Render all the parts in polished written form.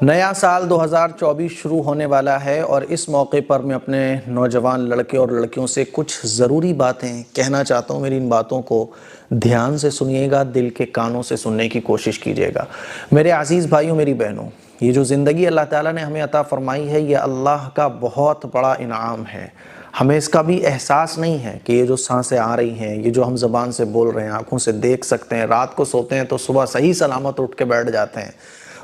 نیا سال 2024 شروع ہونے والا ہے اور اس موقع پر میں اپنے نوجوان لڑکے اور لڑکیوں سے کچھ ضروری باتیں کہنا چاہتا ہوں۔ میری ان باتوں کو دھیان سے سنیے گا، دل کے کانوں سے سننے کی کوشش کیجیے گا۔ میرے عزیز بھائیوں، میری بہنوں، یہ جو زندگی اللہ تعالیٰ نے ہمیں عطا فرمائی ہے، یہ اللہ کا بہت بڑا انعام ہے۔ ہمیں اس کا بھی احساس نہیں ہے کہ یہ جو سانسیں آ رہی ہیں، یہ جو ہم زبان سے بول رہے ہیں، آنکھوں سے دیکھ سکتے ہیں، رات کو سوتے ہیں تو صبح صحیح سلامت اٹھ کے بیٹھ جاتے ہیں۔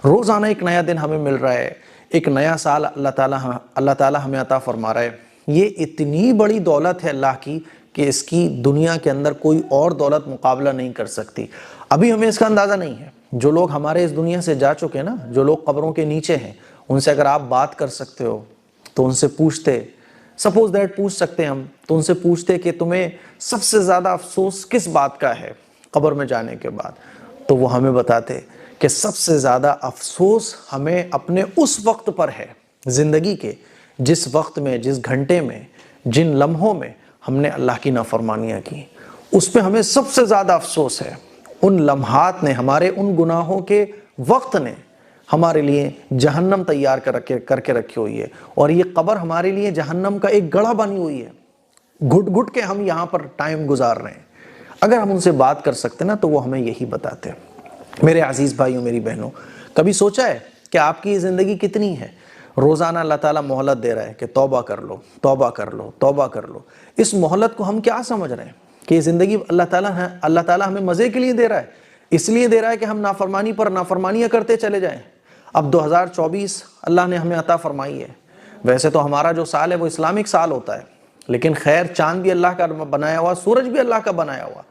روزانہ ایک نیا دن ہمیں مل رہا ہے، ایک نیا سال اللہ تعالیٰ ہمیں عطا فرما رہا ہے۔ یہ اتنی بڑی دولت ہے اللہ کی کہ اس کی دنیا کے اندر کوئی اور دولت مقابلہ نہیں کر سکتی۔ ابھی ہمیں اس کا اندازہ نہیں ہے۔ جو لوگ ہمارے اس دنیا سے جا چکے نا، جو لوگ قبروں کے نیچے ہیں، ان سے اگر آپ بات کر سکتے ہو تو ان سے پوچھتے، سپوز دیٹ پوچھ سکتے ہم، تو ان سے پوچھتے کہ تمہیں سب سے زیادہ افسوس کس بات کا ہے قبر میں جانے کے بعد، تو وہ ہمیں بتاتے کہ سب سے زیادہ افسوس ہمیں اپنے اس وقت پر ہے زندگی کے، جس وقت میں، جس گھنٹے میں، جن لمحوں میں ہم نے اللہ کی نافرمانیاں کی، اس پہ ہمیں سب سے زیادہ افسوس ہے۔ ان لمحات نے، ہمارے ان گناہوں کے وقت نے ہمارے لیے جہنم تیار کر کے رکھی ہوئی ہے، اور یہ قبر ہمارے لیے جہنم کا ایک گڑھا بنی ہوئی ہے۔ گھٹ گھٹ کے ہم یہاں پر ٹائم گزار رہے ہیں۔ اگر ہم ان سے بات کر سکتے نا تو وہ ہمیں یہی بتاتے۔ میرے عزیز بھائیوں، میری بہنوں، کبھی سوچا ہے کہ آپ کی یہ زندگی کتنی ہے؟ روزانہ اللہ تعالیٰ مہلت دے رہا ہے کہ توبہ کر لو، توبہ کر لو، توبہ کر لو۔ اس مہلت کو ہم کیا سمجھ رہے ہیں کہ یہ زندگی اللہ تعالیٰ ہمیں مزے کے لیے دے رہا ہے، اس لیے دے رہا ہے کہ ہم نافرمانی پر نافرمانیاں کرتے چلے جائیں۔ اب 2024 اللہ نے ہمیں عطا فرمائی ہے۔ ویسے تو ہمارا جو سال ہے وہ اسلامک سال ہوتا ہے، لیکن خیر چاند بھی اللہ کا بنایا ہوا، سورج بھی اللہ کا بنایا ہوا۔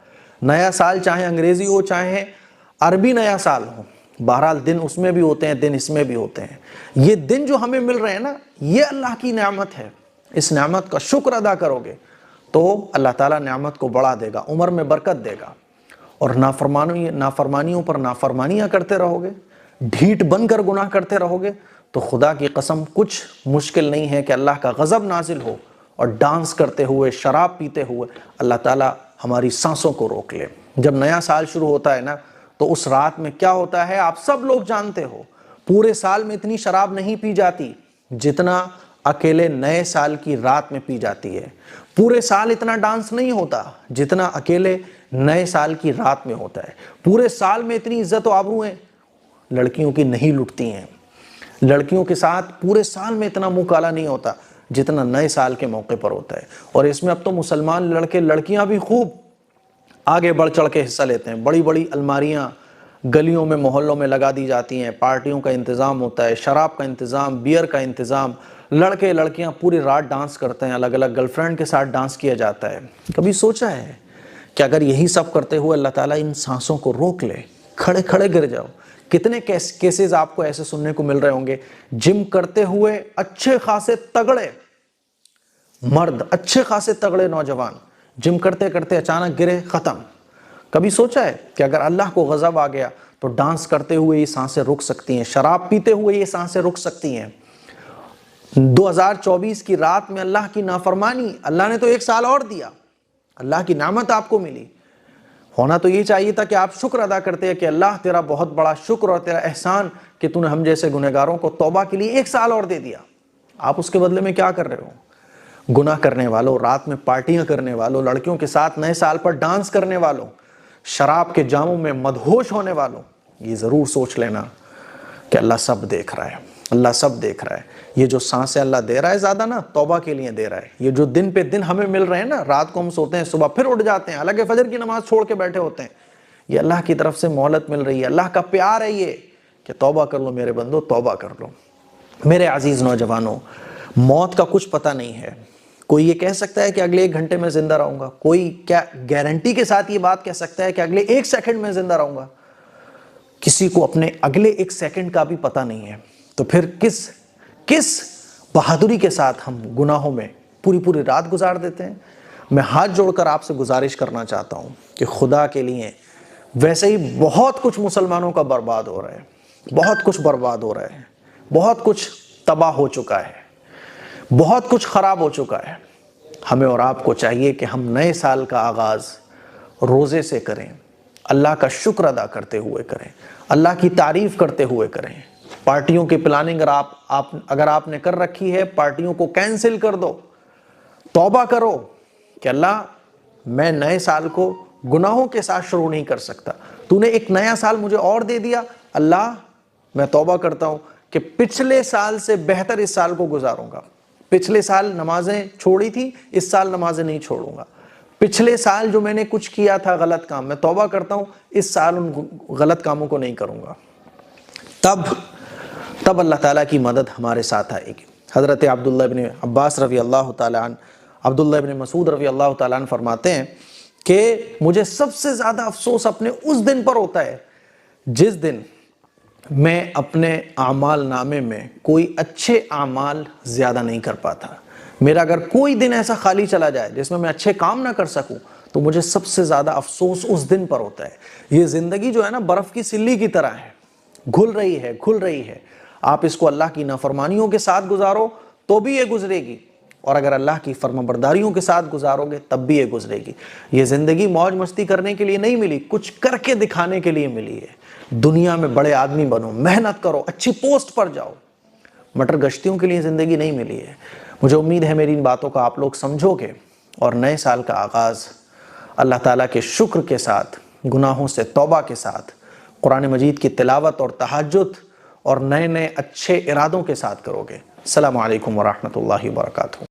نیا سال چاہے انگریزی ہو چاہے عربی نیا سال ہو، بہرحال دن اس میں بھی ہوتے ہیں، دن اس میں بھی ہوتے ہیں۔ یہ دن جو ہمیں مل رہے ہیں نا، یہ اللہ کی نعمت ہے۔ اس نعمت کا شکر ادا کرو گے تو اللہ تعالیٰ نعمت کو بڑھا دے گا، عمر میں برکت دے گا۔ اور نافرمانیوں پر نافرمانیاں کرتے رہو گے، ڈھیٹ بن کر گناہ کرتے رہو گے، تو خدا کی قسم کچھ مشکل نہیں ہے کہ اللہ کا غضب نازل ہو اور ڈانس کرتے ہوئے، شراب پیتے ہوئے اللہ تعالیٰ ہماری سانسوں کو روک لے۔ جب نیا سال شروع ہوتا ہے نا، تو اس رات میں کیا ہوتا ہے آپ سب لوگ جانتے ہو۔ پورے سال میں اتنی شراب نہیں پی جاتی جتنا اکیلے نئے سال کی رات میں پی جاتی ہے۔ پورے سال اتنا ڈانس نہیں ہوتا جتنا اکیلے نئے سال کی رات میں ہوتا ہے۔ پورے سال میں اتنی عزت و آبروئیں لڑکیوں کی نہیں لٹتی ہیں۔ لڑکیوں کے ساتھ پورے سال میں اتنا منہ کالا نہیں ہوتا جتنا نئے سال کے موقع پر ہوتا ہے۔ اور اس میں اب تو مسلمان لڑکے لڑکیاں بھی خوب آگے بڑھ چڑھ کے حصہ لیتے ہیں۔ بڑی بڑی الماریاں گلیوں میں، محلوں میں لگا دی جاتی ہیں، پارٹیوں کا انتظام ہوتا ہے، شراب کا انتظام، بیئر کا انتظام، لڑکے لڑکیاں پوری رات ڈانس کرتے ہیں، الگ الگ گرل فرینڈ کے ساتھ ڈانس کیا جاتا ہے۔ کبھی سوچا ہے کہ اگر یہی سب کرتے ہوئے اللہ تعالیٰ ان سانسوں کو روک لے، کھڑے کھڑے گر جاؤ؟ کتنے کیسز آپ کو ایسے سننے کو مل رہے ہوں گے، جم کرتے ہوئے اچھے خاصے تگڑے مرد، اچھے خاصے تگڑے نوجوان جم کرتے کرتے اچانک گرے، ختم۔ کبھی سوچا ہے کہ اگر اللہ کو غضب آ گیا تو ڈانس کرتے ہوئے یہ سانسیں رک سکتی ہیں، شراب پیتے ہوئے یہ سانسیں رک سکتی ہیں؟ 2024 کی رات میں اللہ کی نافرمانی، اللہ نے تو ایک سال اور دیا، اللہ کی نعمت آپ کو ملی۔ ہونا تو یہ چاہیے تھا کہ آپ شکر ادا کرتے ہیں کہ اللہ تیرا بہت بڑا شکر اور تیرا احسان کہ تو نے ہم جیسے گنہگاروں کو توبہ کے لیے ایک سال اور دے دیا۔ آپ اس کے بدلے میں کیا کر رہے ہو؟ گناہ کرنے والوں، رات میں پارٹیاں کرنے والوں، لڑکیوں کے ساتھ نئے سال پر ڈانس کرنے والوں، شراب کے جاموں میں مدہوش ہونے والوں، یہ ضرور سوچ لینا کہ اللہ سب دیکھ رہا ہے، اللہ سب دیکھ رہا ہے۔ یہ جو سانسیں اللہ دے رہا ہے زیادہ نا، توبہ کے لیے دے رہا ہے۔ یہ جو دن پہ دن ہمیں مل رہے ہیں نا، رات کو ہم سوتے ہیں، صبح پھر اٹھ جاتے ہیں، حالانکہ فجر کی نماز چھوڑ کے بیٹھے ہوتے ہیں، یہ اللہ کی طرف سے مہلت مل رہی ہے، اللہ کا پیار ہے یہ کہ توبہ کر لو میرے بندو، توبہ کر لو۔ میرے عزیز نوجوانوں، موت کا کچھ پتہ نہیں ہے۔ کوئی یہ کہہ سکتا ہے کہ اگلے 1 گھنٹے میں زندہ رہوں گا؟ کوئی کیا گارنٹی کے ساتھ یہ بات کہہ سکتا ہے کہ اگلے 1 سیکنڈ میں زندہ رہوں گا؟ کسی کو اپنے اگلے 1 سیکنڈ کا بھی پتہ نہیں ہے۔ تو پھر کس بہادری کے ساتھ ہم گناہوں میں پوری رات گزار دیتے ہیں؟ میں ہاتھ جوڑ کر آپ سے گزارش کرنا چاہتا ہوں کہ خدا کے لیے، ویسے ہی بہت کچھ مسلمانوں کا برباد ہو رہا ہے، بہت کچھ برباد ہو رہا ہے، بہت کچھ تباہ ہو چکا ہے، بہت کچھ خراب ہو چکا ہے۔ ہمیں اور آپ کو چاہیے کہ ہم نئے سال کا آغاز روزے سے کریں، اللہ کا شکر ادا کرتے ہوئے کریں، اللہ کی تعریف کرتے ہوئے کریں، پارٹیوں کی پلاننگ اگر آپ نے کر رکھی ہے، پارٹیوں کو کینسل کر دو، توبہ کرو کہ اللہ میں نئے سال کو گناہوں کے ساتھ شروع نہیں کر سکتا، تو نے ایک نیا سال مجھے اور دے دیا، اللہ میں توبہ کرتا ہوں کہ پچھلے سال سے بہتر اس سال کو گزاروں گا، پچھلے سال نمازیں چھوڑی تھی، اس سال نمازیں نہیں چھوڑوں گا، پچھلے سال جو میں نے کچھ کیا تھا غلط کام، میں توبہ کرتا ہوں اس سال ان غلط کاموں کو نہیں کروں گا، تب اللہ تعالیٰ کی مدد ہمارے ساتھ آئے گی۔ حضرت عبداللہ بن عباس رضی اللہ تعالیٰ عنہ، عبداللہ بن مسعود رضی اللہ تعالیٰ عنہ فرماتے ہیں کہ مجھے سب سے زیادہ افسوس اپنے اس دن پر ہوتا ہے جس دن میں اپنے اعمال نامے میں کوئی اچھے اعمال زیادہ نہیں کر پاتا۔ میرا اگر کوئی دن ایسا خالی چلا جائے جس میں اچھے کام نہ کر سکوں تو مجھے سب سے زیادہ افسوس اس دن پر ہوتا ہے۔ یہ زندگی جو ہے نا برف کی سلی کی طرح ہے، گھل رہی ہے، آپ اس کو اللہ کی نافرمانیوں کے ساتھ گزارو تو بھی یہ گزرے گی، اور اگر اللہ کی فرمانبرداریوں کے ساتھ گزارو گے تب بھی یہ گزرے گی۔ یہ زندگی موج مستی کرنے کے لیے نہیں ملی، کچھ کر کے دکھانے کے لیے ملی ہے۔ دنیا میں بڑے آدمی بنو، محنت کرو، اچھی پوسٹ پر جاؤ، مٹر گشتیوں کے لیے زندگی نہیں ملی ہے۔ مجھے امید ہے میری ان باتوں کا آپ لوگ سمجھو گے اور نئے سال کا آغاز اللہ تعالیٰ کے شکر کے ساتھ، گناہوں سے توبہ کے ساتھ، قرآن مجید کی تلاوت اور تہجد اور نئے اچھے ارادوں کے ساتھ کرو گے۔ السلام علیکم ورحمۃ اللہ وبرکاتہ۔